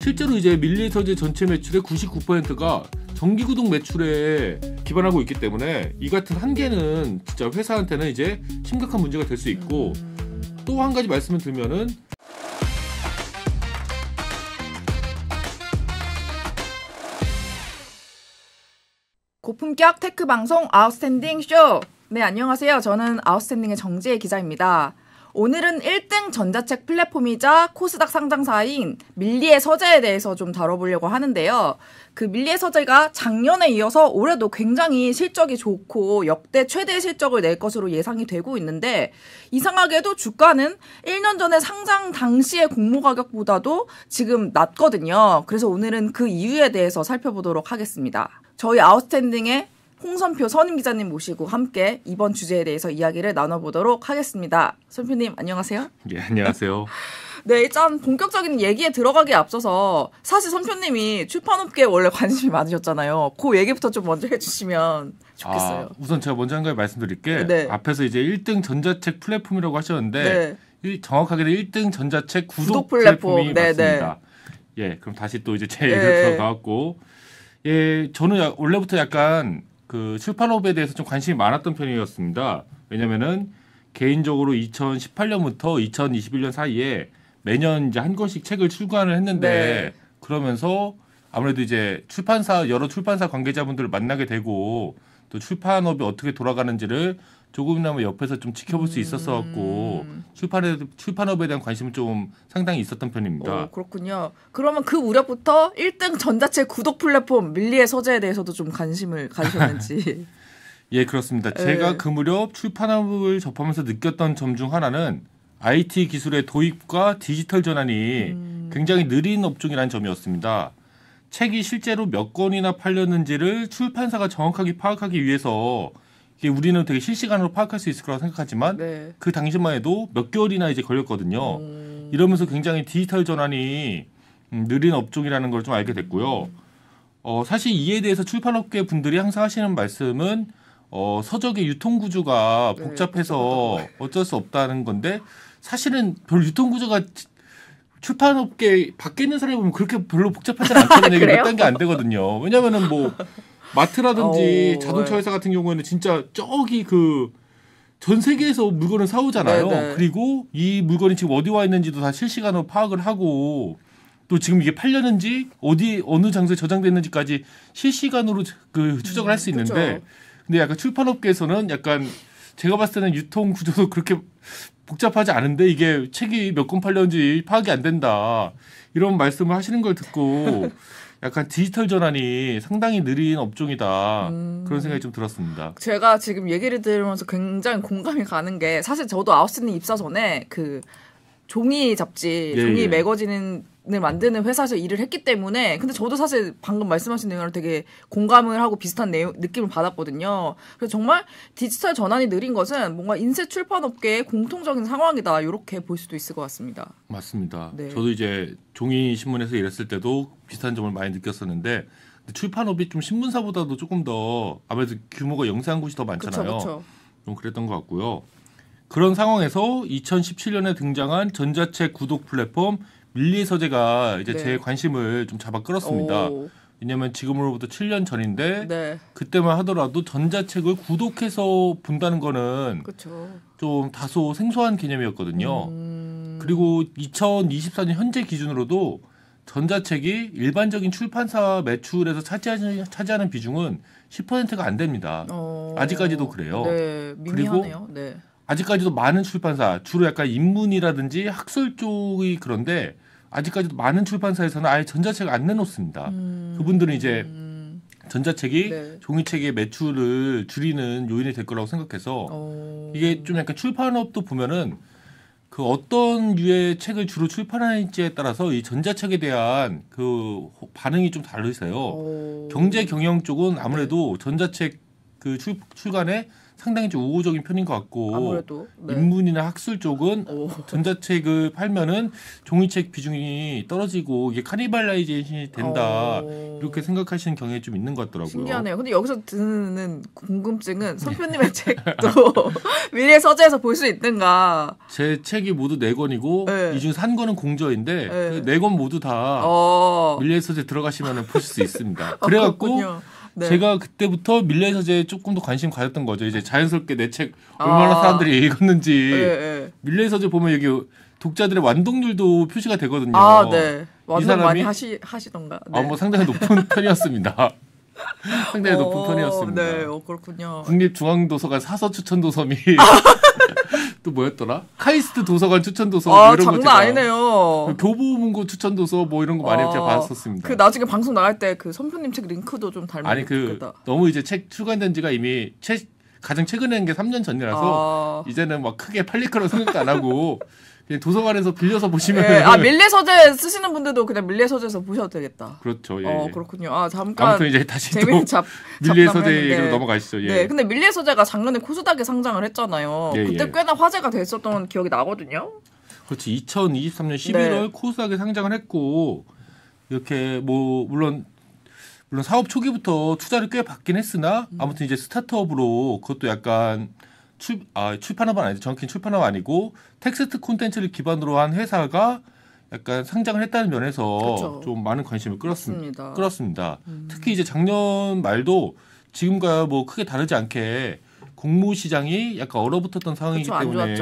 실제로 이제 밀리의 서재 전체 매출의 99%가 정기구독 매출에 기반하고 있기 때문에 이 같은 한계는 진짜 회사한테는 이제 심각한 문제가 될 수 있고 또 한 가지 말씀을 드리면은 고품격 테크 방송 아웃스탠딩 쇼. 네, 안녕하세요. 저는 아웃스탠딩의 정지혜 기자입니다. 오늘은 1등 전자책 플랫폼이자 코스닥 상장사인 밀리의 서재에 대해서 좀 다뤄보려고 하는데요. 그 밀리의 서재가 작년에 이어서 올해도 굉장히 실적이 좋고 역대 최대 실적을 낼 것으로 예상이 되고 있는데 이상하게도 주가는 1년 전에 상장 당시의 공모 가격보다도 지금 낮거든요. 그래서 오늘은 그 이유에 대해서 살펴보도록 하겠습니다. 저희 아웃스탠딩의 홍선표 선임 기자님 모시고 함께 이번 주제에 대해서 이야기를 나눠보도록 하겠습니다. 선표님 안녕하세요. 예, 안녕하세요. 네, 일단 본격적인 얘기에 들어가기에 앞서서 사실 선표님이 출판업계에 원래 관심이 많으셨잖아요. 그 얘기부터 좀 먼저 해주시면 좋겠어요. 우선 제가 먼저 한 가지 말씀드릴게. 네. 앞에서 이제 1등 전자책 플랫폼이라고 하셨는데 정확하게는 1등 전자책 구독 플랫폼이 맞습니다. 예, 그럼 다시 또 이제 제 얘기로 들어가고 예, 저는 원래부터 약간 그 출판업에 대해서 좀 관심이 많았던 편이었습니다. 왜냐면은 개인적으로 2018년부터 2021년 사이에 매년 이제 한 권씩 책을 출간을 했는데 그러면서 아무래도 이제 여러 출판사 관계자분들을 만나게 되고 또 출판업이 어떻게 돌아가는지를 조금이나마 옆에서 좀 지켜볼 수 있었어 갖고 출판업에 대한 관심은 좀 상당히 있었던 편입니다. 그렇군요. 그러면 그 무렵부터 1등 전자책 구독 플랫폼 밀리의 서재에 대해서도 좀 관심을 가지셨는지. 예, 그렇습니다. 제가 그 무렵 출판업을 접하면서 느꼈던 점 중 하나는 IT 기술의 도입과 디지털 전환이 굉장히 느린 업종이라는 점이었습니다. 책이 실제로 몇 권이나 팔렸는지를 출판사가 정확하게 파악하기 위해서 이게 우리는 되게 실시간으로 파악할 수 있을 거라고 생각하지만 그 당시만 해도 몇 개월이나 이제 걸렸거든요. 이러면서 굉장히 디지털 전환이 느린 업종이라는 걸 좀 알게 됐고요. 사실 이에 대해서 출판업계 분들이 항상 하시는 말씀은 서적의 유통 구조가 복잡해서 어쩔 수 없다는 건데 사실은 별 유통 구조가 출판업계 밖에 있는 사람이 보면 그렇게 별로 복잡하지 않거든요. 이게 몇 단계 안 되거든요. 왜냐면은 뭐 마트라든지 자동차 회사 같은 경우에는 진짜 저기 그 전 세계에서 물건을 사오잖아요. 그리고 이 물건이 지금 어디 와 있는지도 다 실시간으로 파악을 하고 또 지금 이게 팔렸는지 어느 장소에 저장됐는지까지 실시간으로 그 추적을 할 수 있는데 근데 약간 출판업계에서는 약간 제가 봤을 때는 유통 구조도 그렇게 복잡하지 않은데 이게 책이 몇 권 팔렸는지 파악이 안 된다. 이런 말씀을 하시는 걸 듣고 약간 디지털 전환이 상당히 느린 업종이다. 그런 생각이 좀 들었습니다. 제가 지금 얘기를 들으면서 굉장히 공감이 가는 게 사실 저도 아웃스탠딩 입사 전에 그 종이 잡지, 종이 매거진을 만드는 회사에서 일을 했기 때문에 근데 저도 사실 방금 말씀하신 내용을 되게 공감을 하고 비슷한 느낌을 받았거든요. 그래서 정말 디지털 전환이 느린 것은 뭔가 인쇄 출판업계의 공통적인 상황이다 이렇게 볼 수도 있을 것 같습니다. 맞습니다. 저도 이제 종이 신문에서 일했을 때도 비슷한 점을 많이 느꼈었는데 출판업이 좀 신문사보다도 조금 더 아무래도 규모가 영세한 곳이 더 많잖아요. 그쵸. 좀 그랬던 것 같고요. 그런 상황에서 2017년에 등장한 전자책 구독 플랫폼 밀리의 서재가 이제 제 관심을 좀 잡아 끌었습니다. 왜냐하면 지금으로부터 7년 전인데 그때만 하더라도 전자책을 구독해서 본다는 거는 좀 다소 생소한 개념이었거든요. 그리고 2024년 현재 기준으로도 전자책이 일반적인 출판사 매출에서 차지하는 비중은 10%가 안 됩니다. 아직까지도 그래요. 미미하네요. 그리고 아직까지도 많은 출판사, 주로 약간 인문이라든지 학술 쪽이 그런데 아직까지도 많은 출판사에서는 아예 전자책을 안 내놓습니다. 그분들은 이제 전자책이 종이책의 매출을 줄이는 요인이 될 거라고 생각해서 이게 좀 약간 출판업도 보면은 그 어떤 류의 책을 주로 출판하는지에 따라서 이 전자책에 대한 그 반응이 좀 다르세요. 경제 경영 쪽은 아무래도 전자책 그 출간에 상당히 좀 우호적인 편인 것 같고 아무래도 인문이나 학술 쪽은 전자책을 팔면은 종이책 비중이 떨어지고 이게 카니발라이제이션이 된다 이렇게 생각하시는 경향이 좀 있는 것 같더라고요. 신기하네요. 근데 여기서 드는 궁금증은 선표님의 책도 밀리의 서재에서 볼 수 있는가? 제 책이 모두 4권이고 이 중에 한 권은 공저인데 그 4권 모두 다 밀리의 서재 들어가시면 보실 수 있습니다. 그래갖고 제가 그때부터 밀리의 서재에 조금 더 관심 가졌던 거죠. 이제 자연스럽게 내 책 얼마나 사람들이 읽었는지 밀리의 서재 보면 여기 독자들의 완독률도 표시가 되거든요. 네. 완독 많이 하시던가. 네. 뭐 상당히 높은 편이었습니다. 상당히 높은 편이었습니다. 네, 그렇군요. 국립중앙도서관 사서 추천도서미 또 뭐였더라? 카이스트 도서관 추천도서 뭐 이런 장난 거 제가 아니네요. 교보문고 추천도서 뭐 이런 거 많이 제가 봤었습니다. 그 나중에 방송 나갈 때 그 선표님 책 링크도 좀 닮은 아니 너무 이제 책 출간된 지가 이미 가장 최근에 한 게 3년 전이라서 이제는 막 크게 팔릴 거라고 생각도 안 하고 그냥 도서관에서 빌려서 보시면 밀리의 서재 쓰시는 분들도 그냥 밀리의 서재에서 보셔도 되겠다. 그렇죠. 예. 그렇군요. 잠깐 아무튼 이제 다시 또 밀리의 서재 얘기로 넘어가시죠. 예. 네, 근데 밀리의 서재가 작년에 코스닥에 상장을 했잖아요. 그때 꽤나 화제가 됐었던 기억이 나거든요. 그렇지. 2023년 11월 코스닥에 상장을 했고 이렇게 뭐 물론 사업 초기부터 투자를 꽤 받긴 했으나 아무튼 이제 스타트업으로 그것도 약간 출판업은 아니죠. 정확히 출판업 아니고 텍스트 콘텐츠를 기반으로 한 회사가 약간 상장을 했다는 면에서 좀 많은 관심을 끌었습니다. 특히 이제 작년 말도 지금과 뭐 크게 다르지 않게 공모 시장이 약간 얼어붙었던 상황이기 때문에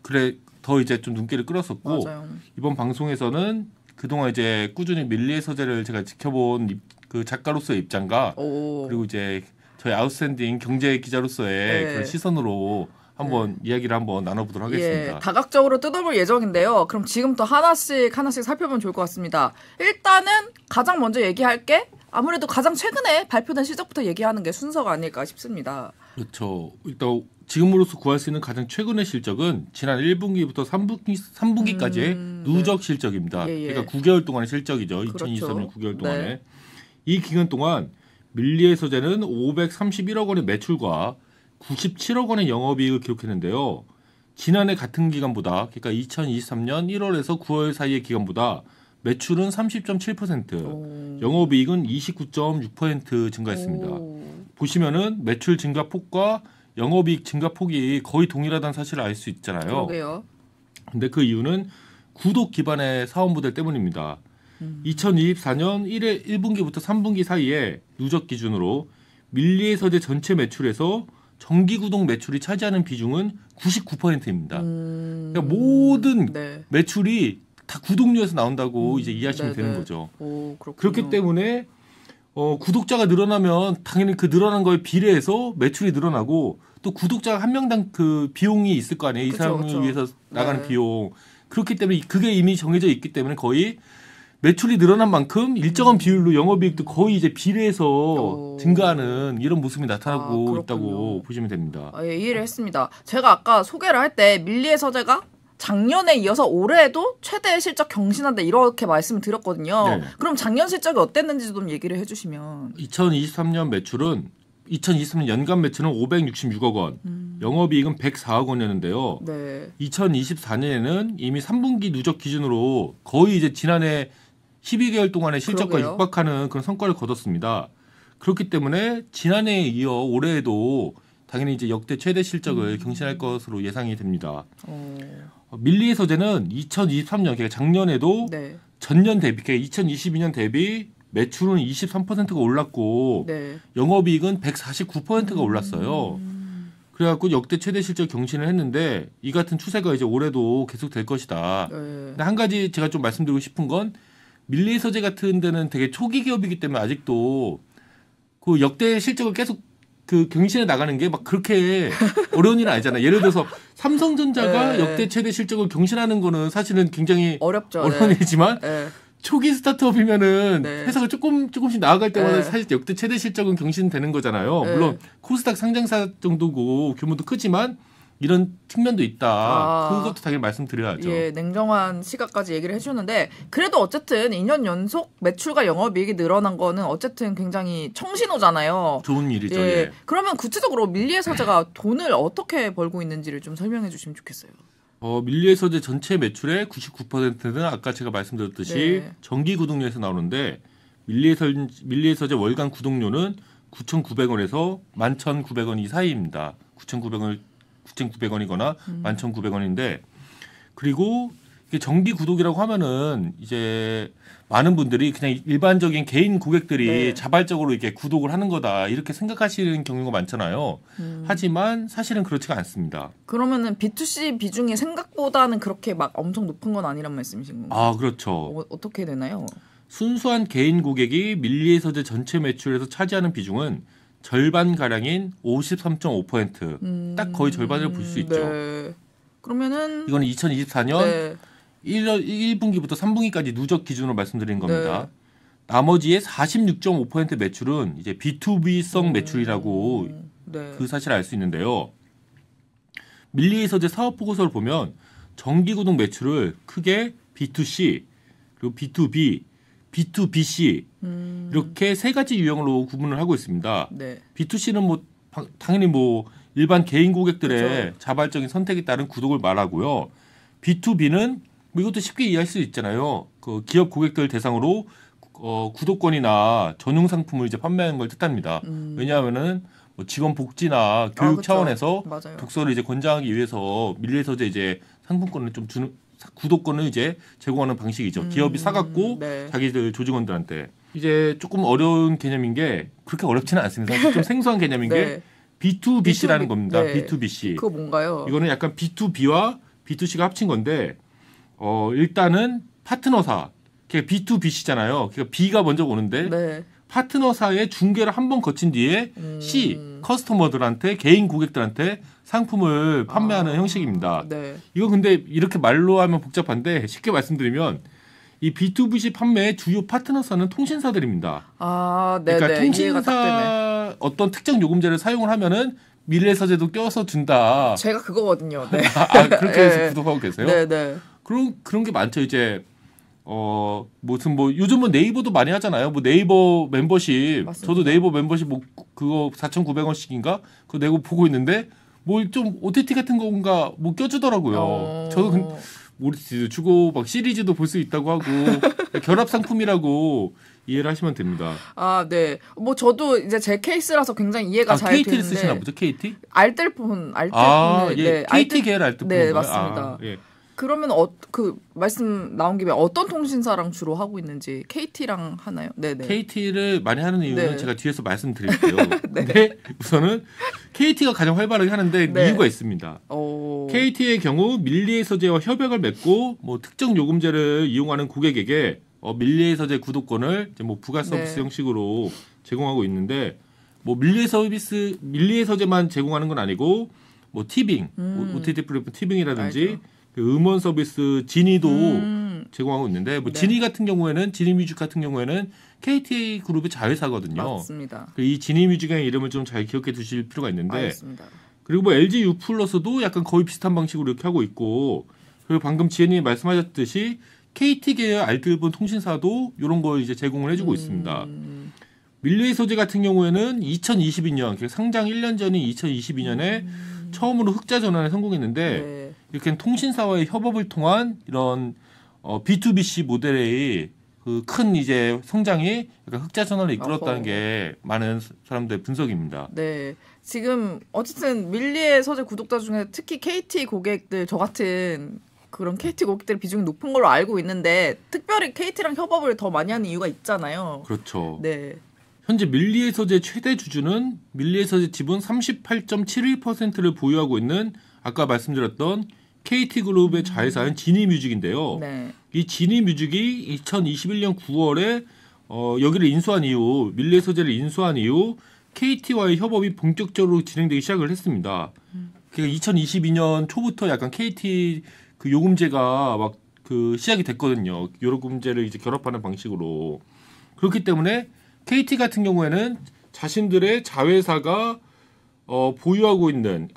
그래 더 이제 좀 눈길을 끌었었고 이번 방송에서는 그동안 이제 꾸준히 밀리의 서재를 제가 지켜본 그 작가로서의 입장과 그리고 이제 저희 아웃스탠딩 경제 기자로서의 그런 시선으로 한번 이야기를 한번 나눠보도록 하겠습니다. 다각적으로 뜯어볼 예정인데요. 그럼 지금부터 하나씩 살펴보면 좋을 것 같습니다. 일단은 가장 먼저 얘기할 게 아무래도 가장 최근에 발표된 실적부터 얘기하는 게 순서가 아닐까 싶습니다. 그렇죠. 일단 지금으로서 구할 수 있는 가장 최근의 실적은 지난 1분기부터 3분기까지의 누적 실적입니다. 그러니까 9개월 동안의 실적이죠. 2023년 9개월 동안에. 이 기간 동안 밀리의 서재는 531억 원의 매출과 97억 원의 영업이익을 기록했는데요. 지난해 같은 기간보다 그러니까 2023년 1월에서 9월 사이의 기간보다 매출은 30.7%, 영업이익은 29.6% 증가했습니다. 보시면은 매출 증가폭과 영업이익 증가폭이 거의 동일하다는 사실을 알 수 있잖아요. 그러게요. 근데 그 이유는 구독 기반의 사업 모델 때문입니다. 2024년 1분기부터 3분기 사이에 누적 기준으로 밀리의 서재 전체 매출에서 정기 구독 매출이 차지하는 비중은 99%입니다. 그러니까 모든 매출이 다 구독료에서 나온다고 이제 이해하시면 되는 거죠. 그렇기 때문에 구독자가 늘어나면 당연히 그 늘어난 거에 비례해서 매출이 늘어나고 또 구독자가 한 명당 그 비용이 있을 거 아니에요. 이 사람을 위해서 나가는 비용. 그렇기 때문에 그게 이미 정해져 있기 때문에 거의 매출이 늘어난 만큼 일정한 비율로 영업이익도 거의 이제 비례해서 증가하는 이런 모습이 나타나고 있다고 보시면 됩니다. 이해를 했습니다. 제가 아까 소개를 할 때 밀리의 서재가 작년에 이어서 올해도 최대 실적 경신한다 이렇게 말씀을 드렸거든요. 그럼 작년 실적이 어땠는지 좀 얘기를 해주시면. 2023년 매출은 2023년 연간 매출은 566억 원, 영업이익은 104억 원이었는데요. 2024년에는 이미 3분기 누적 기준으로 거의 이제 지난해 12개월 동안의 실적과 육박하는 그런 성과를 거뒀습니다. 그렇기 때문에 지난해에 이어 올해에도 당연히 이제 역대 최대 실적을 경신할 것으로 예상이 됩니다. 밀리의 서재는 2023년 그러니까 작년에도 전년 대비 그러니까 2022년 대비 매출은 23%가 올랐고 영업이익은 149%가 올랐어요. 그래갖고 역대 최대 실적 경신을 했는데 이 같은 추세가 이제 올해도 계속될 것이다. 근데 한 가지 제가 좀 말씀드리고 싶은 건 밀리의 서재 같은 데는 되게 초기 기업이기 때문에 아직도 그 역대 실적을 계속 그 경신해 나가는 게 막 그렇게 어려운 일은 아니잖아요. 예를 들어서 삼성전자가 역대 최대 실적을 경신하는 거는 사실은 굉장히 어려운 일이지만 초기 스타트업이면은 회사가 조금씩 나아갈 때마다 사실 역대 최대 실적은 경신되는 거잖아요. 물론 코스닥 상장사 정도고 규모도 크지만 이런 측면도 있다. 그것도 당연히 말씀드려야죠. 예, 냉정한 시각까지 얘기를 해주는데 그래도 어쨌든 2년 연속 매출과 영업이익이 늘어난 거는 어쨌든 굉장히 청신호잖아요. 좋은 일이죠. 예. 예. 그러면 구체적으로 밀리의 서재가 돈을 어떻게 벌고 있는지를 좀 설명해 주시면 좋겠어요. 밀리의 서재 전체 매출의 99%는 아까 제가 말씀드렸듯이 네. 정기 구독료에서 나오는데 밀리의 서재 월간 구독료는 9,900원에서 11,900원 이 사이입니다. 9,900원이거나 11,900원인데 그리고 이게 정기 구독이라고 하면은 이제 많은 분들이 그냥 일반적인 개인 고객들이 네. 자발적으로 이렇게 구독을 하는 거다 이렇게 생각하시는 경우가 많잖아요. 하지만 사실은 그렇지가 않습니다. 그러면은 B2C 비중이 생각보다는 그렇게 막 엄청 높은 건 아니란 말씀이신 건가요? 아, 그렇죠. 어떻게 되나요? 순수한 개인 고객이 밀리의 서재 전체 매출에서 차지하는 비중은 절반가량인 53.5%. 딱 거의 절반을 볼 수 있죠. 네. 그러면은 이거는 2024년 네. 1분기부터 3분기까지 누적 기준으로 말씀드린 겁니다. 네. 나머지의 46.5% 매출은 이제 B2B성 매출이라고 네. 그 사실을 알 수 있는데요. 밀리의 서재 사업 보고서를 보면 정기 구독 매출을 크게 B2C 그리고 B2B, B2BC 이렇게 세 가지 유형으로 구분을 하고 있습니다. 네. B2C는 뭐 당연히 뭐 일반 개인 고객들의 그렇죠. 자발적인 선택에 따른 구독을 말하고요. B2B는 뭐 이것도 쉽게 이해할 수 있잖아요. 그 기업 고객들 대상으로 구독권이나 전용 상품을 이제 판매하는 걸 뜻합니다. 왜냐하면은 뭐 직원 복지나 교육 그쵸. 차원에서 맞아요. 독서를 이제 권장하기 위해서 밀리의 서재 이제 상품권을 좀 주는 구독권을 이제 제공하는 방식이죠. 기업이 사갖고 네. 자기들 조직원들한테 이제 조금 어려운 개념인 게 그렇게 어렵지는 않습니다. 사실 좀 생소한 개념인 게 B2BC라는 겁니다. 네. B2BC. 그거 뭔가요? 이거는 약간 B2B와 B2C가 합친 건데 일단은 파트너사, 그러니까 B2BC잖아요. 그러니까 B가 먼저 오는데 네. 파트너사의 중개를 한 번 거친 뒤에 C, 커스터머들한테 개인 고객들한테 상품을 판매하는 형식입니다. 네. 이거 근데 이렇게 말로 하면 복잡한데 쉽게 말씀드리면 이 B2BC 판매의 주요 파트너사는 통신사들입니다. 아, 네, 그러니까 네. 이해가 딱 되네. 통신사 어떤 특정 요금제를 사용을 하면은 밀리의 서재도 껴서 준다. 제가 그거거든요. 네. 그렇게 해서 네. 구독하고 계세요? 네, 네. 그런 게 많죠. 이제 무슨 뭐 요즘은 네이버도 많이 하잖아요. 뭐 네이버 멤버십. 맞습니다. 저도 네이버 멤버십 뭐 그거 4,900원씩인가 그거 내고 보고 있는데 뭐 좀 OTT 같은 건가 뭐 껴주더라고요. 저도 OTT도 주고 막 시리즈도 볼 수 있다고 하고 결합 상품이라고 이해를 하시면 됩니다. 아, 네. 뭐 저도 이제 제 케이스라서 굉장히 이해가 잘 KT를 되는데. 쓰시나 보죠? KT? 알뜰폰. 예. 네. KT 계열 알뜰폰. 네, 맞습니다. 예. 그러면 그 말씀 나온 김에 어떤 통신사랑 주로 하고 있는지 KT랑 하나요? 네, 네. KT를 많이 하는 이유는 네. 제가 뒤에서 말씀드릴게요. 근데 우선은 KT가 가장 활발하게 하는데 네. 이유가 있습니다. KT의 경우 밀리의 서재와 협약을 맺고 뭐 특정 요금제를 이용하는 고객에게 밀리의 서재 구독권을 이제 뭐 부가 서비스 네. 형식으로 제공하고 있는데 뭐 밀리의 서재만 제공하는 건 아니고 뭐 티빙, OTT 플랫폼 티빙이라든지 알죠. 그 음원 서비스 지니도 제공하고 있는데 뭐 네. 지니 같은 경우에는 지니뮤직 같은 경우에는 KT 그룹의 자회사거든요. 맞습니다. 이 지니뮤직의 이름을 좀 잘 기억해 두실 필요가 있는데 알겠습니다. 그리고 뭐 LG U 플러스도 약간 거의 비슷한 방식으로 이렇게 하고 있고 그리고 방금 지혜님이 말씀하셨듯이 KT 계열 알뜰폰 통신사도 이런 거 이제 제공을 해주고 있습니다. 밀리의 서재 같은 경우에는 2022년 그러니까 상장 1년 전인 2022년에 처음으로 흑자 전환에 성공했는데 네. 이렇게 통신사와의 협업을 통한 이런 B2BC 모델의 그 큰 이제 성장이 약간 흑자 전환을 이끌었다는 게 많은 사람들의 분석입니다. 네. 지금 어쨌든 밀리의 서재 구독자 중에 특히 KT 고객들 저 같은 그런 KT 고객들 비중이 높은 걸로 알고 있는데 특별히 KT랑 협업을 더 많이 하는 이유가 있잖아요. 그렇죠. 네. 현재 밀리의 서재 최대 주주는 밀리의 서재 지분 38.71%를 보유하고 있는 아까 말씀드렸던 KT그룹의 자회사인 지니뮤직인데요. 네. 이 지니뮤직이 2021년 9월에 여기를 인수한 이후 밀리의 서재를 인수한 이후 KT와의 협업이 본격적으로 진행되기 시작을 했습니다. 그러니까 2022년 초부터 약간 KT 그 요금제가 막 그 시작이 됐거든요. 요금제를 이제 결합하는 방식으로. 그렇기 때문에 KT 같은 경우에는 자신들의 자회사가 보유하고 있는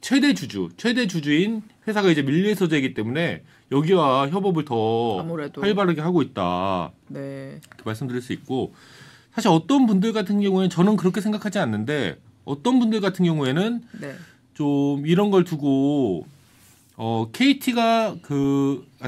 최대 주주인 회사가 이제 밀리의 서재이기 때문에 여기와 협업을 더 아무래도. 활발하게 하고 있다. 네. 이렇게 말씀드릴 수 있고 사실 어떤 분들 같은 경우에는 저는 그렇게 생각하지 않는데 어떤 분들 같은 경우에는 네. 좀 이런 걸 두고 KT가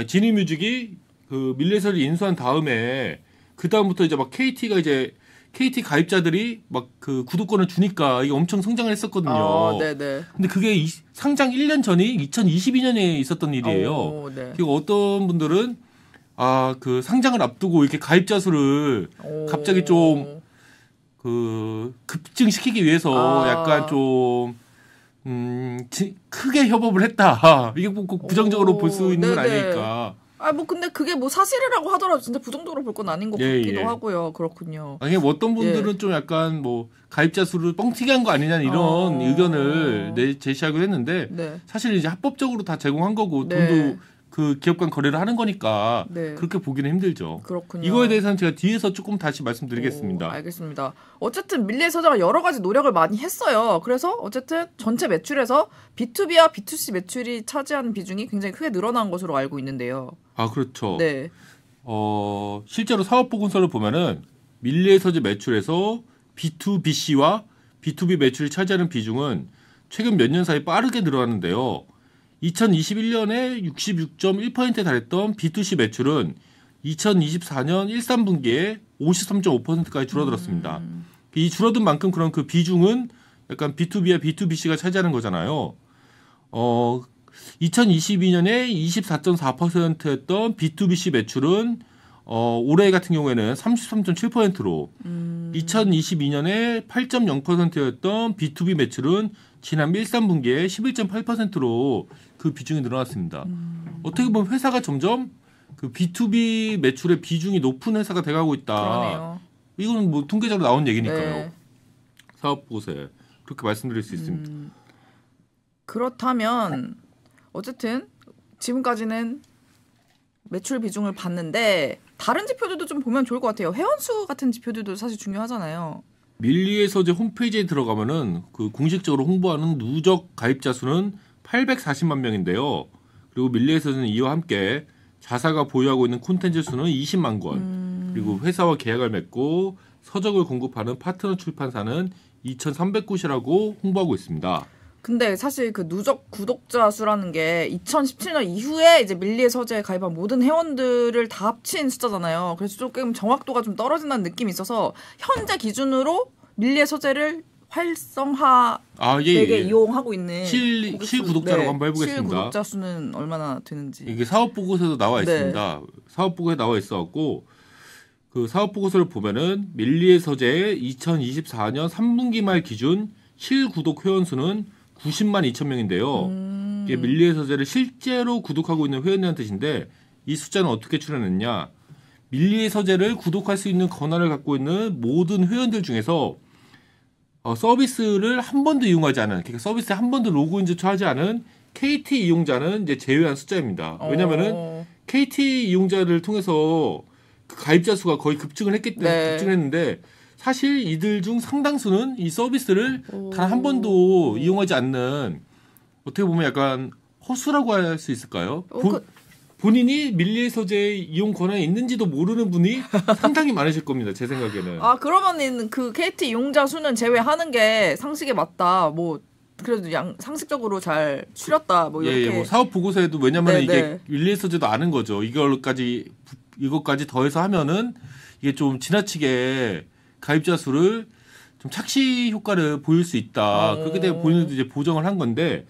지니뮤직이 그 밀리의 서재를 인수한 다음에 그 다음부터 이제 막 KT 가입자들이 막 그 구독권을 주니까 이게 엄청 성장을 했었거든요. 네네. 근데 그게 상장 1년 전이 2022년에 있었던 일이에요. 네. 그리고 어떤 분들은 그 상장을 앞두고 이렇게 가입자 수를 갑자기 좀 그 급증시키기 위해서 약간 좀 크게 협업을 했다. 이게 꼭 부정적으로 볼 수 있는 건 아니니까. 뭐 근데 그게 뭐 사실이라고 하더라도 진짜 부정적으로 볼 건 아닌 것 같기도 하고요. 그렇군요. 아니 뭐 어떤 분들은 좀 약간 뭐 가입자 수를 뻥튀기 한 거 아니냐 이런 의견을 제시하기도 했는데 사실 이제 합법적으로 다 제공한 거고 돈도 그 기업 간 거래를 하는 거니까 그렇게 보기는 힘들죠. 그렇군요. 이거에 대해서는 제가 뒤에서 조금 다시 말씀드리겠습니다. 알겠습니다. 어쨌든 밀리의 서재가 여러 가지 노력을 많이 했어요. 그래서 어쨌든 전체 매출에서 B2B와 B2C 매출이 차지하는 비중이 굉장히 크게 늘어난 것으로 알고 있는데요. 그렇죠. 네. 실제로 사업 보고서를 보면은 밀리의 서재 매출에서 B2BC와 B2B 매출이 차지하는 비중은 최근 몇 년 사이 빠르게 늘어났는데요. 2021년에 66.1%에 달했던 B2C 매출은 2024년 1~3분기에 53.5%까지 줄어들었습니다. 이 줄어든 만큼 그런 그 비중은 약간 B2B와 B2BC가 차지하는 거잖아요. 2022년에 24.4%였던 B2BC 매출은 올해 같은 경우에는 33.7%로 2022년에 8.0%였던 B2B 매출은 지난 1~3분기에 11.8%로 그 비중이 늘어났습니다. 어떻게 보면 회사가 점점 그 B2B 매출의 비중이 높은 회사가 돼가고 있다. 그러네요. 이거는 뭐 통계적으로 나온 얘기니까요. 사업 보고서에 그렇게 말씀드릴 수 있습니다. 그렇다면 어쨌든 지금까지는 매출 비중을 봤는데 다른 지표들도 좀 보면 좋을 것 같아요. 회원수 같은 지표들도 사실 중요하잖아요. 밀리의 서재 홈페이지에 들어가면은 그 공식적으로 홍보하는 누적 가입자 수는 840만 명인데요. 그리고 밀리의 서재는 이와 함께 자사가 보유하고 있는 콘텐츠 수는 20만 권. 그리고 회사와 계약을 맺고 서적을 공급하는 파트너 출판사는 2,300곳이라고 홍보하고 있습니다. 근데 사실 그 누적 구독자 수라는 게 2017년 이후에 이제 밀리의 서재에 가입한 모든 회원들을 다 합친 숫자잖아요. 그래서 조금 정확도가 좀 떨어진다는 느낌이 있어서 현재 기준으로 밀리의 서재를 활성화되게 이용하고 있는 실 구독자라고 한번 해보겠습니다. 실 구독자 수는 얼마나 되는지. 이게 사업 보고서에도 나와 있습니다. 사업 보고에 나와 있어갖고 그 사업 보고서를 보면은 밀리의 서재의 2024년 3분기 말 기준 실 구독 회원 수는 90만 2천 명인데요. 이게 밀리의 서재를 실제로 구독하고 있는 회원이라는 뜻인데 이 숫자는 어떻게 출현했냐? 밀리의 서재를 구독할 수 있는 권한을 갖고 있는 모든 회원들 중에서 서비스를 한 번도 이용하지 않은, 그러니까 서비스에 한 번도 로그인 조차하지 않은 KT 이용자는 이제 제외한 숫자입니다. 왜냐면은 KT 이용자를 통해서 그 가입자 수가 거의 급증을 했기 때문에 급증했는데 사실 이들 중 상당수는 이 서비스를 단 한 번도 이용하지 않는 어떻게 보면 약간 허수라고 할 수 있을까요? 본인이 밀리의 서재 이용 권한이 있는지도 모르는 분이 상당히 많으실 겁니다. 제 생각에는. 그러면은 그 KT 이용자 수는 제외하는 게 상식에 맞다. 뭐 그래도 상식적으로 잘 추렸다. 뭐 이렇게. 뭐 사업 보고서에도 왜냐면 이게 밀리의 서재도 아는 거죠. 이것까지 더해서 하면은 이게 좀 지나치게 가입자 수를 좀 착시 효과를 보일 수 있다. 그렇기 때문에 본인도 이제 보정을 한 건데.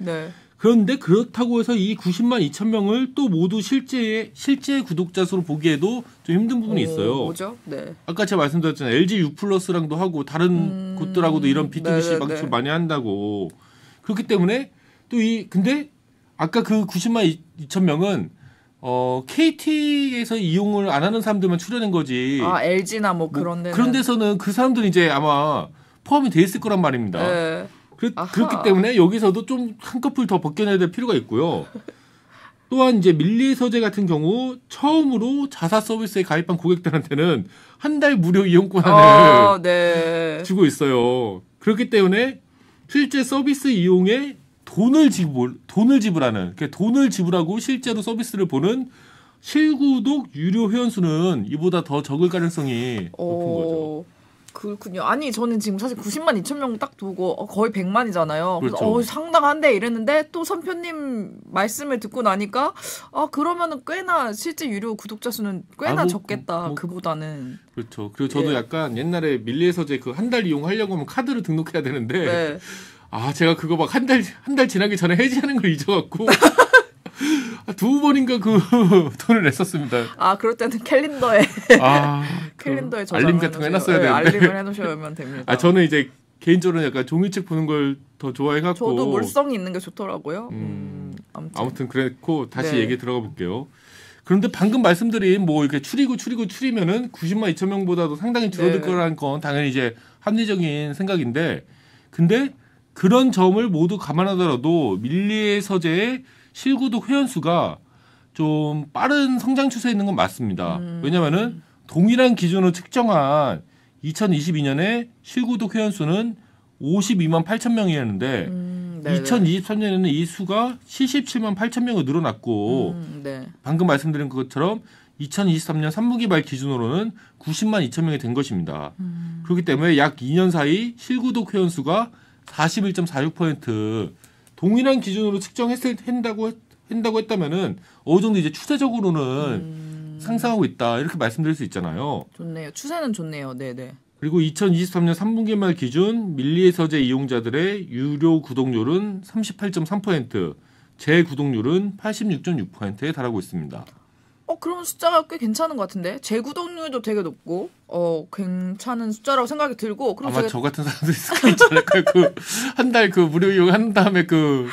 그런데 그렇다고 해서 이 90만 2천 명을 또 모두 실제 구독자 수로 보기에도 좀 힘든 부분이 있어요. 뭐죠? 아까 제가 말씀드렸잖아요. LG U+랑도 하고 다른 곳들하고도 이런 B2B 방출 많이 한다고. 그렇기 때문에 또 근데 아까 그 90만 2천 명은 KT에서 이용을 안 하는 사람들만 출연한 거지. LG나 뭐 그런 데는. 그런 데서는 그 사람들은 이제 아마 포함이 돼 있을 거란 말입니다. 그렇기 때문에 여기서도 좀 한꺼풀 더 벗겨내야 될 필요가 있고요. 또한 이제 밀리의 서재 같은 경우 처음으로 자사 서비스에 가입한 고객들한테는 한 달 무료 이용 권한을 주고 있어요. 그렇기 때문에 실제 서비스 이용에 돈을 지불하는, 그러니까 돈을 지불하고 실제로 서비스를 보는 실구독 유료 회원수는 이보다 더 적을 가능성이 높은 거죠. 그렇군요. 아니 저는 지금 사실 90만 2천 명 딱 두고 거의 100만이잖아요. 그래서 그렇죠. 상당한데 이랬는데 또 선표님 말씀을 듣고 나니까 그러면은 꽤나 실제 유료 구독자 수는 꽤나 적겠다. 그보다는. 그렇죠. 그리고 저도 약간 옛날에 밀리의 서재 그 한 달 이용하려고 하면 카드를 등록해야 되는데 네. 제가 그거 막 한 달 지나기 전에 해지하는 걸 잊어갖고 두 번인가 그 돈을 냈었습니다. 그럴 때는 캘린더에 캘린더에 알림 같은 거 해놨어야 되는데. 알림을 해놓으시면 됩니다. 저는 이제 개인적으로 약간 종이책 보는 걸 더 좋아해갖고. 저도 물성이 있는 게 좋더라고요. 아무튼 그랬고 다시 네. 얘기 들어가 볼게요. 그런데 방금 말씀드린 뭐 이렇게 줄이면은 90만 2천 명보다도 상당히 줄어들 거라는 건 당연히 이제 합리적인 생각인데, 근데 그런 점을 모두 감안하더라도 밀리의 서재의 실구독 회원수가 좀 빠른 성장 추세에 있는 건 맞습니다. 왜냐면은 동일한 기준으로 측정한 2022년에 실구독 회원수는 52만 8천 명이었는데 2023년에는 이 수가 77만 8천 명으로 늘어났고 방금 말씀드린 것처럼 2023년 3분기 말 기준으로는 90만 2천 명이 된 것입니다. 그렇기 때문에 약 2년 사이 실구독 회원수가 41.46% 동일한 기준으로 한다고 했다면은 어느 정도 이제 추세적으로는 상승하고 있다 이렇게 말씀드릴 수 있잖아요. 좋네요. 추세는 좋네요. 네네. 그리고 2023년 3분기 말 기준 밀리의 서재 이용자들의 유료 구독률은 38.3%, 재구독률은 86.6%에 달하고 있습니다. 그러면 숫자가 꽤 괜찮은 것 같은데 재구독률도 되게 높고 괜찮은 숫자라고 생각이 들고 아마 저 같은 사람들이 있을 거 있잖아요. 한 달 그 무료 이용한 다음에 그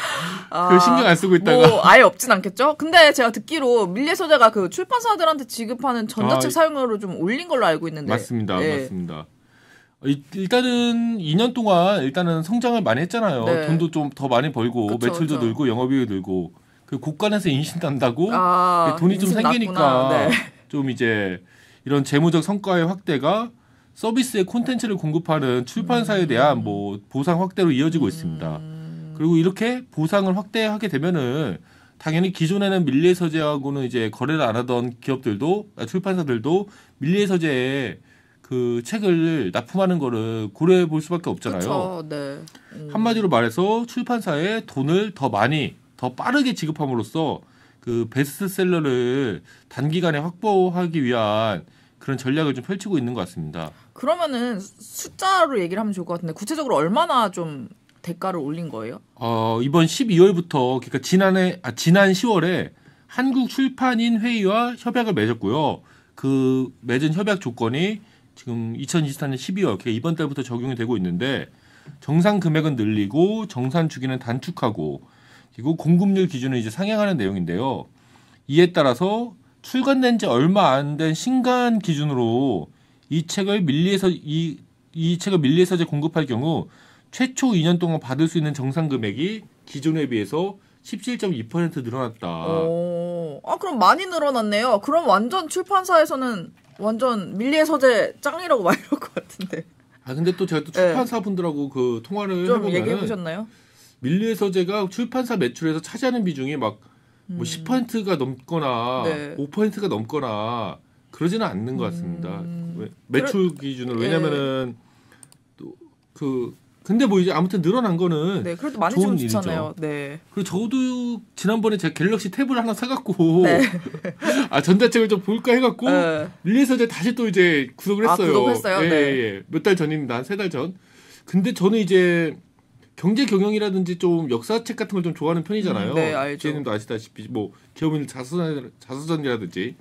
신경 안 쓰고 있다가 뭐 아예 없진 않겠죠. 근데 제가 듣기로 밀리의 서재가 그 출판사들한테 지급하는 전자책 사용료를 좀 올린 걸로 알고 있는데 맞습니다. 일단은 2년 동안 일단은 성장을 많이 했잖아요. 네. 돈도 좀 더 많이 벌고 매출도 늘고 영업이익이 늘고 그 곳간에서 인신난다고 돈이 좀 생기니까 좀 이제 이런 재무적 성과의 확대가 서비스의 콘텐츠를 공급하는 출판사에 대한 뭐 보상 확대로 이어지고 있습니다. 그리고 이렇게 보상을 확대하게 되면은 당연히 기존에는 밀리의 서재하고는 이제 거래를 안 하던 출판사들도 밀리의 서재에 그 책을 납품하는 거를 고려해 볼 수밖에 없잖아요. 그쵸, 네. 한마디로 말해서 출판사에 돈을 더 많이 더 빠르게 지급함으로써 그 베스트셀러를 단기간에 확보하기 위한 그런 전략을 좀 펼치고 있는 것 같습니다. 그러면은 숫자로 얘기를 하면 좋을 것 같은데 구체적으로 얼마나 좀 대가를 올린 거예요? 이번 12월부터 그러니까 지난 10월에 한국 출판인 회의와 협약을 맺었고요. 그 맺은 협약 조건이 지금 2024년 12월 그러니까 이번 달부터 적용이 되고 있는데 정산 금액은 늘리고 정산 주기는 단축하고 그리고 공급률 기준을 이제 상향하는 내용인데요. 이에 따라서 출간된 지 얼마 안 된 신간 기준으로 이 책을 밀리의 서재 공급할 경우 최초 2년 동안 받을 수 있는 정산 금액이 기존에 비해서 17.2% 늘어났다. 그럼 많이 늘어났네요. 그럼 완전 출판사에서는 완전 밀리의 서재 짱이라고 막 이럴 것 같은데. 근데 또 제가 또 출판사분들하고 그 통화를 좀 해보면은 얘기해 보셨나요? 밀리의 서재가 출판사 매출에서 차지하는 비중이 막 뭐 10%가 넘거나 5%가 넘거나 그러지는 않는 것 같습니다. 매출 기준으로 왜냐면은 또 근데 뭐 이제 아무튼 늘어난 거는 그래도 많이 좋은 좋잖아요. 일이죠. 그리고 저도 지난번에 제가 갤럭시 탭을 하나 사갖고 전자책을 좀 볼까 해갖고 밀리의 서재 다시 또 이제 구독을 했어요. 구독했어요? 예. 몇 달 전입니다. 한 3달 전. 근데 저는 이제 경제 경영이라든지 좀 역사책 같은 걸 좀 좋아하는 편이잖아요. 알죠. 지혜님도 아시다시피 뭐 기업인 자서전이라든지.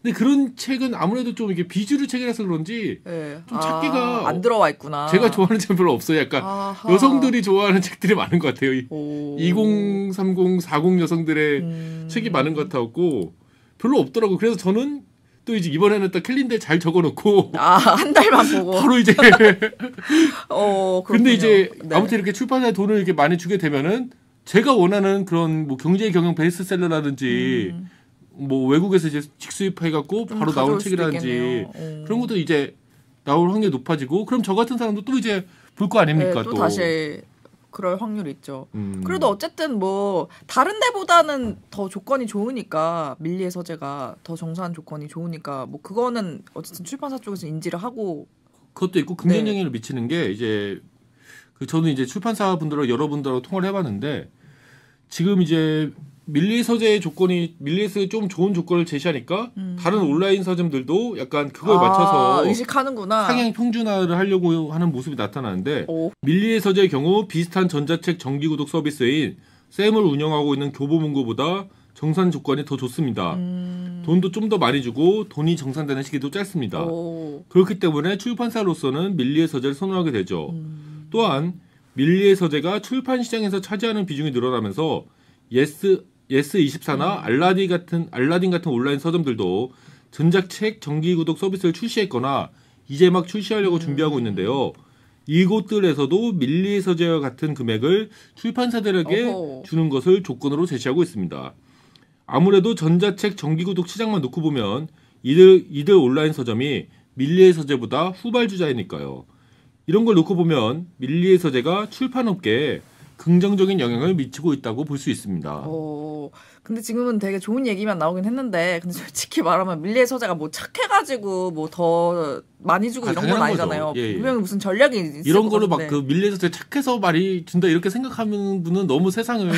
근데 그런 책은 아무래도 좀 이게 비주류 책이라서 그런지 좀 찾기가 안 들어와 있구나. 제가 좋아하는 책 별로 없어요. 약간 여성들이 좋아하는 책들이 많은 것 같아요. 2030, 40 여성들의 책이 많은 것 같았고 별로 없더라고. 그래서 저는 또 이제 이번에는 또 캘린더에 잘 적어놓고 한 달만 보고 바로 이제 근데 이제 네. 아무튼 이렇게 출판사에 돈을 이렇게 많이 주게 되면은 제가 원하는 그런 뭐 경제 경영 베스트셀러라든지 뭐 외국에서 이제 직수입해갖고 바로 나온 책이라든지 그런 것도 이제 나올 확률이 높아지고 그럼 저 같은 사람도 또 이제 볼 거 아닙니까? 또 다시 그럴 확률이 있죠. 그래도 어쨌든 뭐 다른 데보다는 더 조건이 좋으니까 밀리의 서재가 더 정산 조건이 좋으니까 뭐 그거는 어쨌든 출판사 쪽에서 인지를 하고 그것도 있고 긍정적인 을 미치는 게 이제 저는 이제 출판사 분들하고 여러분들하고 통화를 해봤는데 지금 이제 밀리의 서재의 조건이 밀리에서 좀 좋은 조건을 제시하니까 다른 온라인 서점들도 약간 그거에 맞춰서 의식하는구나. 상향 평준화를 하려고 하는 모습이 나타나는데 밀리의 서재의 경우 비슷한 전자책 정기구독 서비스인 쌤을 운영하고 있는 교보문고보다 정산 조건이 더 좋습니다. 돈도 좀 더 많이 주고 돈이 정산되는 시기도 짧습니다. 그렇기 때문에 출판사로서는 밀리의 서재를 선호하게 되죠. 또한 밀리의 서재가 출판 시장에서 차지하는 비중이 늘어나면서 예스24나 알라딘 같은 온라인 서점들도 전자책 정기구독 서비스를 출시했거나 이제 막 출시하려고 준비하고 있는데요. 이곳들에서도 밀리의 서재와 같은 금액을 출판사들에게 주는 것을 조건으로 제시하고 있습니다. 아무래도 전자책 정기구독 시장만 놓고 보면 이들 온라인 서점이 밀리의 서재보다 후발주자이니까요. 이런 걸 놓고 보면 밀리의 서재가 출판업계에 긍정적인 영향을 미치고 있다고 볼 수 있습니다. 근데 지금은 되게 좋은 얘기만 나오긴 했는데 근데 솔직히 말하면 밀리의 서재가 뭐 착해가지고 뭐 더 많이 주고 이런 건 아니잖아요. 예. 분명히 무슨 전략이 있을 이런 거로 막 건데. 그 밀리의 서재 착해서 많이 준다 이렇게 생각하는 분은 너무 세상을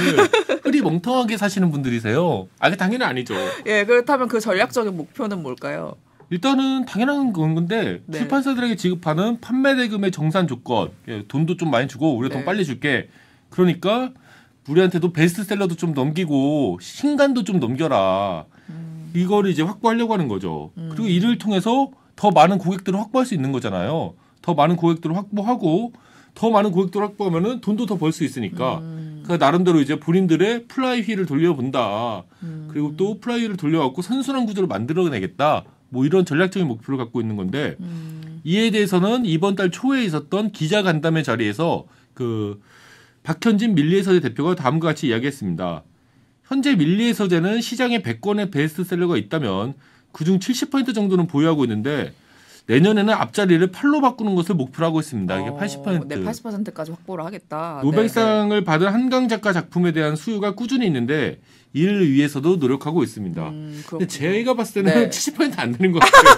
흐리멍텅하게 사시는 분들이세요. 그게 당연히 아니죠. 예, 그렇다면 그 전략적인 목표는 뭘까요? 일단은 당연한 건데 출판사들에게 지급하는 판매 대금의 정산 조건, 돈도 좀 많이 주고 우리가 돈 빨리 줄게. 그러니까 우리한테도 베스트셀러도 좀 넘기고 신간도 좀 넘겨라. 이거를 이제 확보하려고 하는 거죠. 그리고 이를 통해서 더 많은 고객들을 확보할 수 있는 거잖아요. 더 많은 고객들을 확보하고 더 많은 고객들을 확보하면은 돈도 더 벌 수 있으니까. 그러니까 나름대로 이제 본인들의 플라이 휠을 돌려본다. 그리고 또 플라이 휠을 돌려갖고 선순환 구조를 만들어내겠다. 뭐 이런 전략적인 목표를 갖고 있는 건데 이에 대해서는 이번 달 초에 있었던 기자 간담회 자리에서 박현진 밀리의 서재 대표가 다음과 같이 이야기했습니다. 현재 밀리의 서재는 시장에 100권의 베스트셀러가 있다면 그중 70% 정도는 보유하고 있는데 내년에는 앞자리를 8로 바꾸는 것을 목표로 하고 있습니다. 이게 80%. 네, 80%까지 확보를 하겠다. 노벨상을 받은 한강 작가 작품에 대한 수요가 꾸준히 있는데 이를 위해서도 노력하고 있습니다. 근데 제가 봤을 때는 70%안 되는 것 같아요.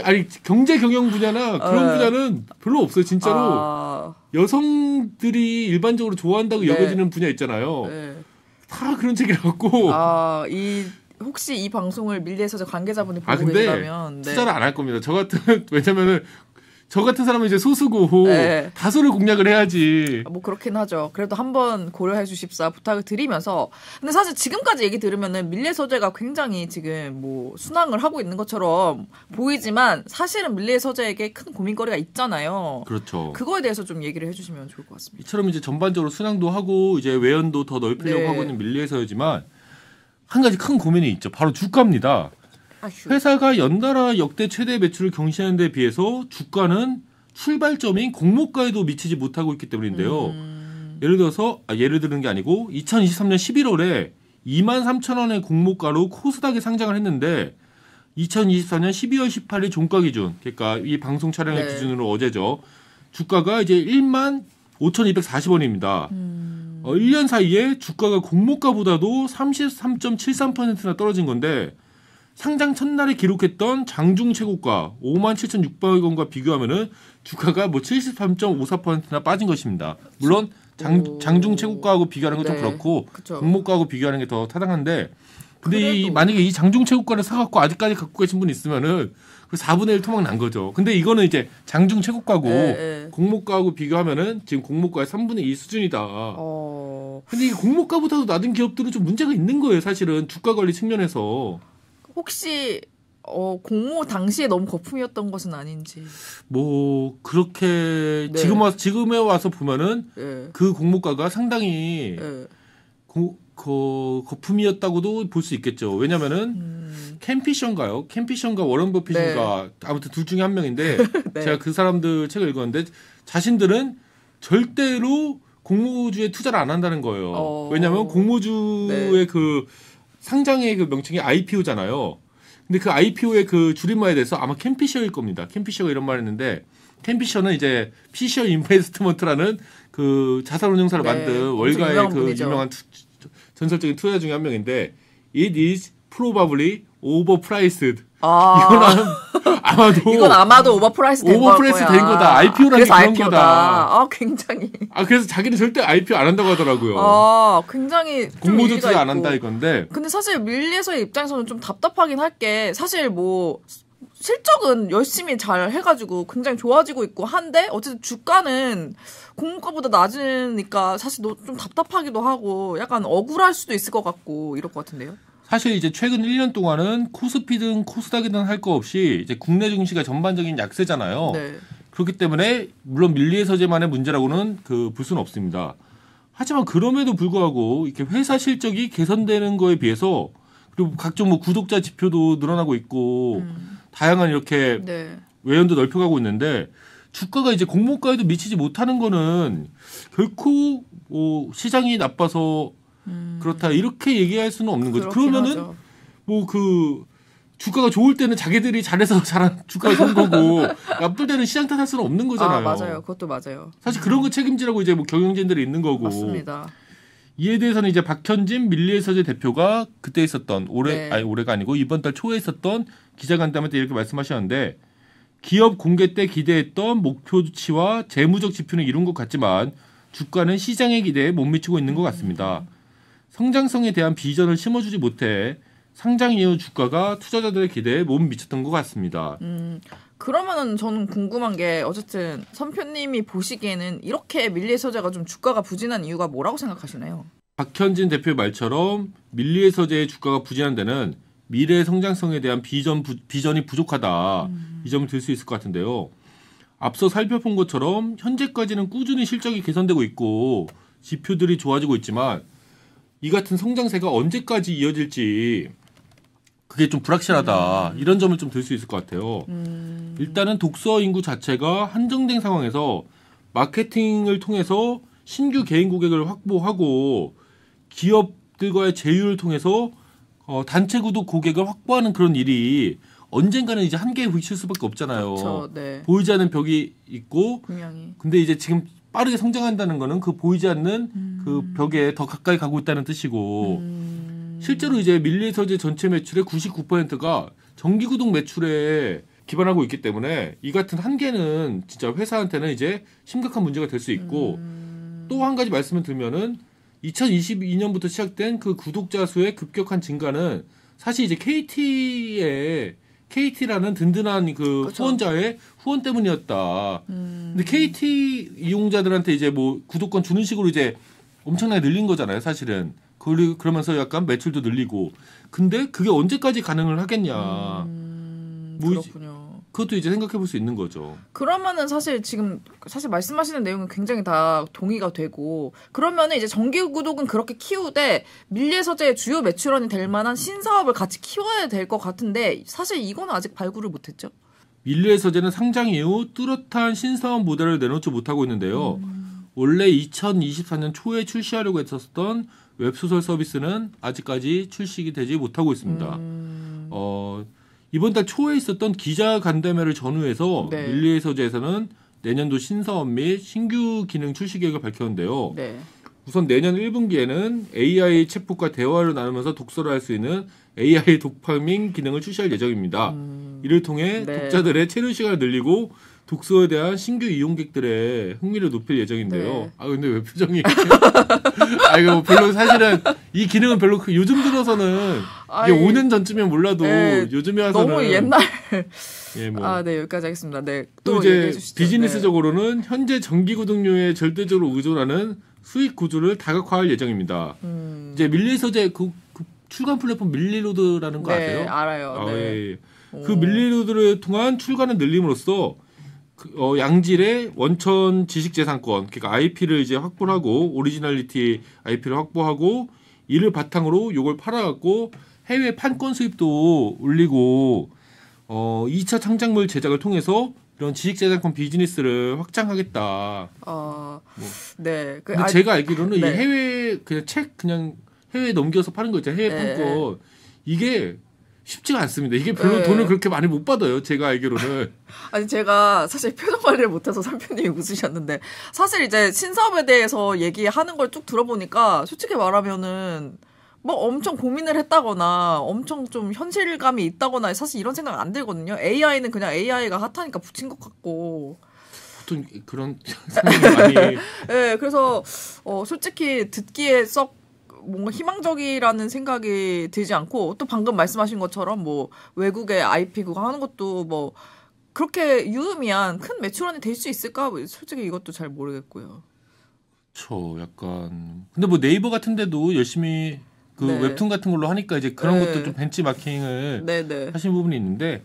아니 경제 경영 분야나 그런 분야는 별로 없어요. 진짜로 여성들이 일반적으로 좋아한다고 여겨지는 분야 있잖아요. 다 그런 책이라 갖고. 혹시 이 방송을 밀리의 서재 관계자분이 보고 계시다면 투자를 안 할 겁니다. 왜냐면은 저 같은 사람은 이제 소수고 다수를 공략을 해야지. 뭐 그렇긴 하죠. 그래도 한번 고려해 주십사 부탁을 드리면서 근데 사실 지금까지 얘기 들으면은 밀리의 서재가 굉장히 지금 뭐 순항을 하고 있는 것처럼 보이지만 사실은 밀리의 서재에게 큰 고민거리가 있잖아요. 그렇죠. 그거에 대해서 좀 얘기를 해주시면 좋을 것 같습니다. 이처럼 이제 전반적으로 순항도 하고 이제 외연도 더 넓히려고 하고 있는 밀리의 서재지만 한 가지 큰 고민이 있죠. 바로 주가입니다. 회사가 연달아 역대 최대 매출을 경신하는 데 비해서 주가는 출발점인 공모가에도 미치지 못하고 있기 때문인데요. 예를 드는 게 아니고 2023년 11월에 23,000원의 공모가로 코스닥에 상장을 했는데 2024년 12월 18일 종가 기준, 그러니까 이 방송 촬영의 기준으로 어제죠. 주가가 이제 15,240원입니다. 1년 사이에 주가가 공모가보다도 33.73%나 떨어진 건데 상장 첫날에 기록했던 장중 최고가 57,600원과 비교하면은 주가가 뭐 73.54%나 빠진 것입니다. 물론 장중 최고가하고 비교하는 건 좀 그렇고 공모가하고 비교하는 게 더 타당한데 근데 만약에 이 장중 최고가를 사갖고 아직까지 갖고 계신 분 있으면은 그 4분의 1 토막 난 거죠. 근데 이거는 이제 장중 최고가고 공모가하고 비교하면은 지금 공모가의 3분의 2 수준이다. 근데 이 공모가보다도 낮은 기업들은 좀 문제가 있는 거예요. 사실은 주가 관리 측면에서. 혹시 공모 당시에 너무 거품이었던 것은 아닌지. 뭐 그렇게 지금에 와서 보면은 그 공모가가 상당히 거품이었다고도 볼 수 있겠죠. 왜냐면은 캠피션과 워런 버핏인가 아무튼 둘 중에 한 명인데 제가 그 사람들 책을 읽었는데 자신들은 절대로 공모주에 투자를 안 한다는 거예요. 왜냐하면 공모주의 그 상장의 그 명칭이 IPO잖아요. 근데 그 IPO의 그 줄임말에 대해서 아마 캠피셔일 겁니다. 캠피셔가 이런 말 했는데 켄 피셔는 이제 피셔 인베스트먼트라는 그 자산운용사를 네, 만든 월가의 그 분이죠. 유명한 전설적인 투자 중에 한 명인데 It is probably overpriced. 이건 아마도 오버프라이스 된 거야. 오버프라이스 된 거다. IPO라는 게 그런 거다. 굉장히. 그래서 자기는 절대 IPO 안 한다고 하더라고요. 굉장히 공모도 투자 안 한다 이건데. 근데 사실 밀리에서의 입장에서는 좀 답답하긴 할 게 사실 뭐 실적은 열심히 잘 해가지고 굉장히 좋아지고 있고 한데 어쨌든 주가는 공모가보다 낮으니까 사실 좀 답답하기도 하고 약간 억울할 수도 있을 것 같고 이럴 것 같은데요. 사실 이제 최근 1년 동안은 코스피든 코스닥이든 할 거 없이 이제 국내 증시가 전반적인 약세잖아요. 네. 그렇기 때문에 물론 밀리의 서재만의 문제라고는 볼 수는 없습니다. 하지만 그럼에도 불구하고 이렇게 회사 실적이 개선되는 거에 비해서 그리고 각종 뭐 구독자 지표도 늘어나고 있고 다양한 이렇게 네. 외연도 넓혀가고 있는데 주가가 이제 공모가에도 미치지 못하는 거는 결코 시장이 나빠서 그렇다 이렇게 얘기할 수는 없는 거죠. 그러면은 하죠. 뭐 주가가 좋을 때는 자기들이 잘해서 잘한 주가가 좋은 거고 나쁠 때는 시장 탓할 수는 없는 거잖아요. 맞아요. 그것도 맞아요. 사실 그런 거 책임지라고 이제 뭐 경영진들이 있는 거고. 맞습니다. 이에 대해서는 이제 박현진 밀리의 서재 대표가 그때 있었던 올해가 아니고 이번 달 초에 있었던 기자간담회 때 이렇게 말씀하셨는데 기업 공개 때 기대했던 목표치와 재무적 지표는 이룬 것 같지만 주가는 시장의 기대에 못 미치고 있는 것 같습니다. 성장성에 대한 비전을 심어주지 못해 상장 이후 주가가 투자자들의 기대에 못 미쳤던 것 같습니다. 그러면은 저는 궁금한 게 어쨌든 선표님이 보시기에는 이렇게 밀리의 서재가 좀 주가가 부진한 이유가 뭐라고 생각하시나요? 박현진 대표의 말처럼 밀리의 서재의 주가가 부진한 데는 미래 성장성에 대한 비전이 부족하다. 이 점을 들 수 있을 것 같은데요. 앞서 살펴본 것처럼 현재까지는 꾸준히 실적이 개선되고 있고 지표들이 좋아지고 있지만 이 같은 성장세가 언제까지 이어질지 그게 좀 불확실하다. 이런 점을 좀 들 수 있을 것 같아요. 일단은 독서 인구 자체가 한정된 상황에서 마케팅을 통해서 신규 개인 고객을 확보하고 기업들과의 제휴를 통해서 단체 구독 고객을 확보하는 그런 일이 언젠가는 이제 한계에 부딪힐 수밖에 없잖아요. 그렇죠. 네. 보이지 않는 벽이 있고 분명히. 근데 이제 지금 빠르게 성장한다는 거는 그 보이지 않는 그 벽에 더 가까이 가고 있다는 뜻이고 실제로 이제 밀리의 서재 전체 매출의 99%가 정기 구독 매출에 기반하고 있기 때문에 이 같은 한계는 진짜 회사한테는 이제 심각한 문제가 될 수 있고 또 한 가지 말씀을 드리면은 2022년부터 시작된 그 구독자 수의 급격한 증가는 사실 이제 KT라는 든든한 그 그렇죠. 후원자의 후원 때문이었다. 근데 KT 이용자들한테 이제 뭐 구독권 주는 식으로 이제 엄청나게 늘린 거잖아요, 사실은. 그러면서 약간 매출도 늘리고. 근데 그게 언제까지 가능을 하겠냐. 그렇군요. 그것도 이제 생각해 볼 수 있는 거죠. 그러면은 사실 말씀하시는 내용은 굉장히 다 동의가 되고 그러면은 이제 정기 구독은 그렇게 키우되 밀리의 서재의 주요 매출원이 될 만한 신사업을 같이 키워야 될 것 같은데 사실 이거는 아직 발굴을 못했죠. 밀리의 서재는 상장 이후 뚜렷한 신사업 모델을 내놓지 못하고 있는데요. 원래 2024년 초에 출시하려고 했었던 웹소설 서비스는 아직까지 출시가 되지 못하고 있습니다. 이번 달 초에 있었던 기자간담회를 전후해서 네. 밀리의 서재에서는 내년도 신사업 및 신규 기능 출시 계획을 밝혔는데요. 네. 우선 내년 1분기에는 AI 챗봇과 대화를 나누면서 독서를 할 수 있는 AI 도파민 기능을 출시할 예정입니다. 이를 통해 네. 독자들의 체류 시간을 늘리고 독서에 대한 신규 이용객들의 흥미를 높일 예정인데요. 네. 근데 왜 표정이 이렇게 이거 별로 사실은 이 기능은 별로 요즘 들어서는 이게 5년 전쯤이면 몰라도 네, 요즘에 와서는 너무 옛날. 예, 뭐. 네, 여기까지 하겠습니다. 네. 또 얘기해 이제 주시죠. 비즈니스적으로는 현재 정기 구독료에 절대적으로 의존하는 수익 구조를 다각화할 예정입니다. 이제 밀리의 서재 그 출간 플랫폼 밀리로드라는 거 네, 아세요? 알아요. 네. 예. 그 밀리로드를 통한 출간을 늘림으로써 양질의 원천 지식재산권, 그러니까 IP를 이제 확보를 하고 오리지널리티 IP를 확보하고 이를 바탕으로 요걸 팔아갖고 해외 판권 수입도 올리고 2차 창작물 제작을 통해서 이런 지식재산권 비즈니스를 확장하겠다. 네. 근데 제가 알기로는 네. 이 해외 그냥 책 그냥 해외에 넘겨서 파는 거 있잖아요. 해외 네. 판권 이게 쉽지가 않습니다. 이게 별로 돈을 그렇게 많이 못 받아요. 제가 알기로는. 아니 제가 사실 표정 관리를 못해서 선배님이 웃으셨는데 사실 이제 신사업에 대해서 얘기하는 걸 쭉 들어보니까 솔직히 말하면은 뭐 엄청 고민을 했다거나 엄청 좀 현실감이 있다거나 사실 이런 생각 안 들거든요. AI는 그냥 AI가 핫하니까 붙인 것 같고. 보통 그런 생각이 많이. 네, 그래서 솔직히 듣기에 썩 뭔가 희망적이라는 생각이 들지 않고 또 방금 말씀하신 것처럼 뭐 외국의 IP 그거 하는 것도 뭐 그렇게 유의미한 큰 매출원이 될 수 있을까? 솔직히 이것도 잘 모르겠고요. 그렇죠. 약간 근데 뭐 네이버 같은 데도 열심히 그 웹툰 같은 걸로 하니까 이제 그런 것도 좀 벤치마킹을 하신 부분이 있는데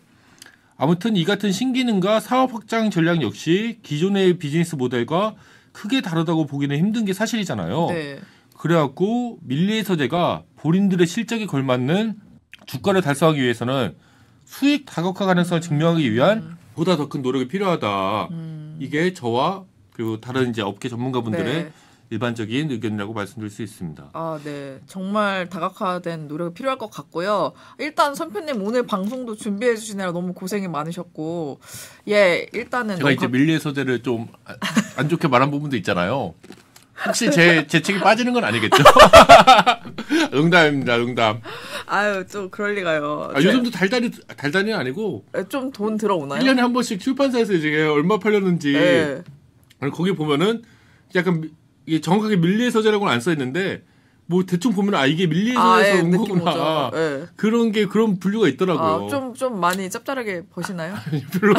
아무튼 이 같은 신기능과 사업 확장 전략 역시 기존의 비즈니스 모델과 크게 다르다고 보기는 힘든 게 사실이잖아요. 네. 그래갖고 밀리의 서재가 본인들의 실적에 걸맞는 주가를 달성하기 위해서는 수익 다각화 가능성을 증명하기 위한 보다 더 큰 노력이 필요하다. 이게 저와 그리고 다른 이제 업계 전문가분들의 일반적인 의견이라고 말씀드릴 수 있습니다. 아, 네. 정말 다각화된 노력이 필요할 것 같고요. 일단 선표님 오늘 방송도 준비해 주시느라 너무 고생이 많으셨고 일단은 제가 이제 밀리의 서재를 좀 안 좋게 말한 부분도 있잖아요. 혹시 제 책이 빠지는 건 아니겠죠? 농담입니다, 농담. 아유, 좀 그럴 리가요. 요즘도 달달이는 아니고. 좀 돈 들어오나요? 1년에 한 번씩 출판사에서 이제 얼마 팔렸는지. 거기 보면은 약간 이게 정확하게 밀리의 서재라고는 안 써있는데, 뭐 대충 보면 이게 밀리의 서재에서 온 거구나. 그런 분류가 있더라고요. 좀 많이 짭짤하게 보시나요? 별로.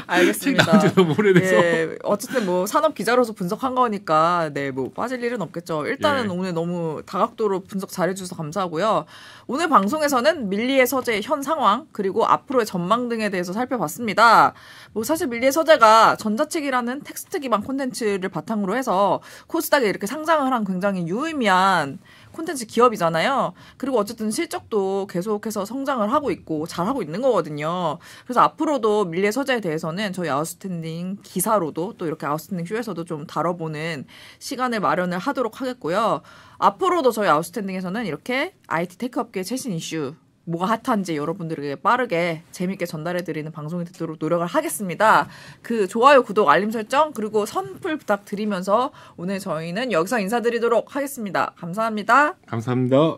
알겠습니다. 나온 지 너무 오래돼서. 어쨌든 뭐 산업 기자로서 분석한 거니까 뭐 빠질 일은 없겠죠. 일단은 오늘 너무 다각도로 분석 잘해주셔서 감사하고요. 오늘 방송에서는 밀리의 서재의 현 상황 그리고 앞으로의 전망 등에 대해서 살펴봤습니다. 뭐 사실 밀리의 서재가 전자책이라는 텍스트 기반 콘텐츠를 바탕으로 해서 코스닥에 이렇게 상장을 한 굉장히 유의미한 콘텐츠 기업이잖아요. 그리고 어쨌든 실적도 계속해서 성장을 하고 있고 잘하고 있는 거거든요. 그래서 앞으로도 밀리의 서재에 대해서는 저희 아웃스탠딩 기사로도 또 이렇게 아웃스탠딩 쇼에서도 좀 다뤄보는 시간을 마련을 하도록 하겠고요. 앞으로도 저희 아웃스탠딩에서는 이렇게 IT 테크 업계의 최신 이슈 뭐가 핫한지 여러분들에게 빠르게 재밌게 전달해드리는 방송이 되도록 노력을 하겠습니다. 그 좋아요, 구독, 알림 설정 그리고 선풀 부탁드리면서 오늘 저희는 여기서 인사드리도록 하겠습니다. 감사합니다. 감사합니다.